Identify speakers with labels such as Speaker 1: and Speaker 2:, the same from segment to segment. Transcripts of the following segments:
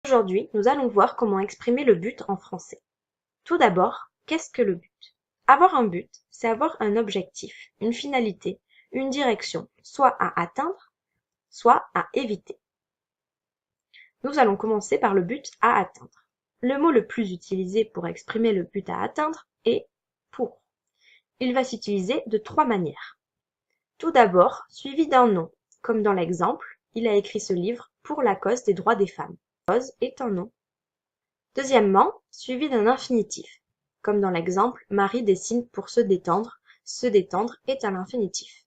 Speaker 1: Aujourd'hui, nous allons voir comment exprimer le but en français. Tout d'abord, qu'est-ce que le but? Avoir un but, c'est avoir un objectif, une finalité, une direction, soit à atteindre, soit à éviter. Nous allons commencer par le but à atteindre. Le mot le plus utilisé pour exprimer le but à atteindre est « pour ». Il va s'utiliser de trois manières. Tout d'abord, suivi d'un nom, comme dans l'exemple, il a écrit ce livre pour la cause des droits des femmes. Cause est un nom. Deuxièmement, suivi d'un infinitif, comme dans l'exemple Marie dessine pour se détendre est un infinitif.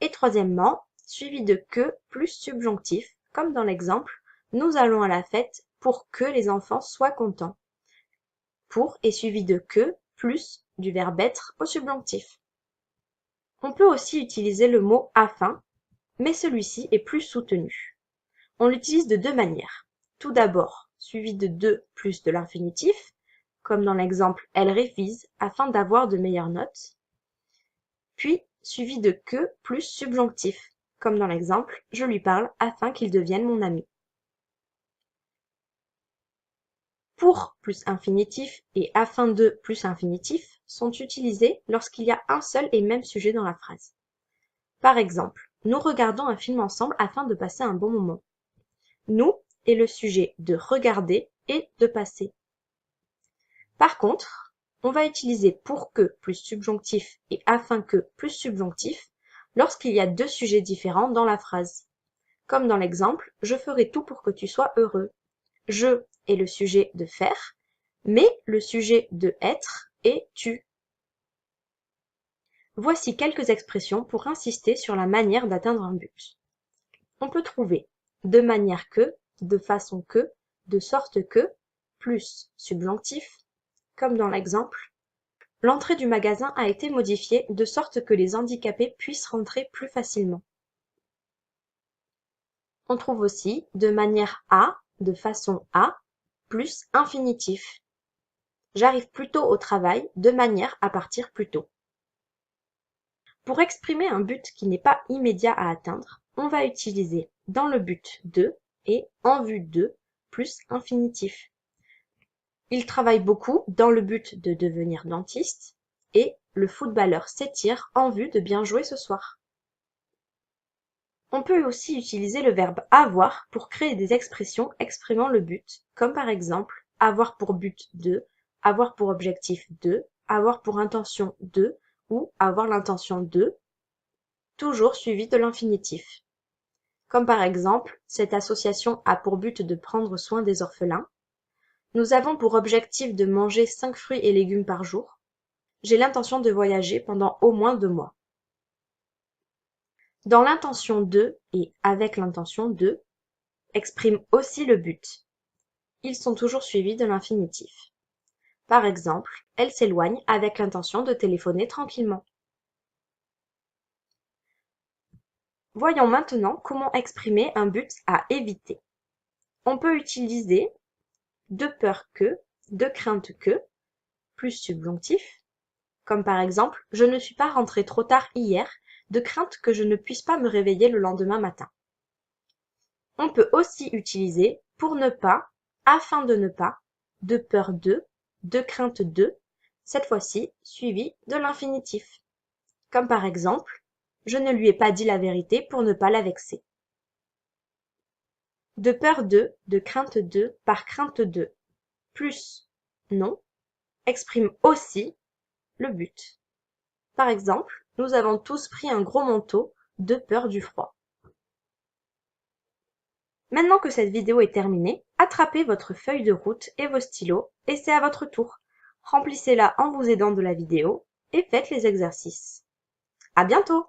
Speaker 1: Et troisièmement, suivi de que plus subjonctif, comme dans l'exemple nous allons à la fête pour que les enfants soient contents. Pour est suivi de que plus du verbe être au subjonctif. On peut aussi utiliser le mot afin, mais celui-ci est plus soutenu. On l'utilise de deux manières. Tout d'abord, suivi de de plus de l'infinitif, comme dans l'exemple elle révise afin d'avoir de meilleures notes, puis suivi de que plus subjonctif, comme dans l'exemple je lui parle afin qu'il devienne mon ami. Pour plus infinitif et afin de plus infinitif sont utilisés lorsqu'il y a un seul et même sujet dans la phrase. Par exemple, nous regardons un film ensemble afin de passer un bon moment. Nous est le sujet de regarder et de passer. Par contre, on va utiliser pour que plus subjonctif et afin que plus subjonctif lorsqu'il y a deux sujets différents dans la phrase. Comme dans l'exemple, je ferai tout pour que tu sois heureux. Je est le sujet de faire, mais le sujet de être est tu. Voici quelques expressions pour insister sur la manière d'atteindre un but. On peut trouver de manière que, de façon que, de sorte que, plus subjonctif, comme dans l'exemple. L'entrée du magasin a été modifiée de sorte que les handicapés puissent rentrer plus facilement. On trouve aussi de manière à, de façon à, plus infinitif. J'arrive plus tôt au travail de manière à partir plus tôt. Pour exprimer un but qui n'est pas immédiat à atteindre, on va utiliser dans le but de et en vue de plus infinitif. Il travaille beaucoup dans le but de devenir dentiste et le footballeur s'étire en vue de bien jouer ce soir. On peut aussi utiliser le verbe avoir pour créer des expressions exprimant le but, comme par exemple avoir pour but de, avoir pour objectif de, avoir pour intention de ou avoir l'intention de, toujours suivi de l'infinitif. Comme par exemple, cette association a pour but de prendre soin des orphelins. Nous avons pour objectif de manger 5 fruits et légumes par jour. J'ai l'intention de voyager pendant au moins 2 mois. Dans l'intention de et avec l'intention de exprime aussi le but. Ils sont toujours suivis de l'infinitif. Par exemple, elle s'éloigne avec l'intention de téléphoner tranquillement. Voyons maintenant comment exprimer un but à éviter. On peut utiliser de peur que, de crainte que, plus subjonctif, comme par exemple « Je ne suis pas rentré trop tard hier, de crainte que je ne puisse pas me réveiller le lendemain matin ». On peut aussi utiliser pour ne pas, afin de ne pas, de peur de crainte de, cette fois-ci suivi de l'infinitif. Comme par exemple « Je ne lui ai pas dit la vérité pour ne pas la vexer ». De peur de crainte de, par crainte de, plus non, exprime aussi le but. Par exemple, nous avons tous pris un gros manteau de peur du froid. Maintenant que cette vidéo est terminée, attrapez votre feuille de route et vos stylos et c'est à votre tour. Remplissez-la en vous aidant de la vidéo et faites les exercices. À bientôt!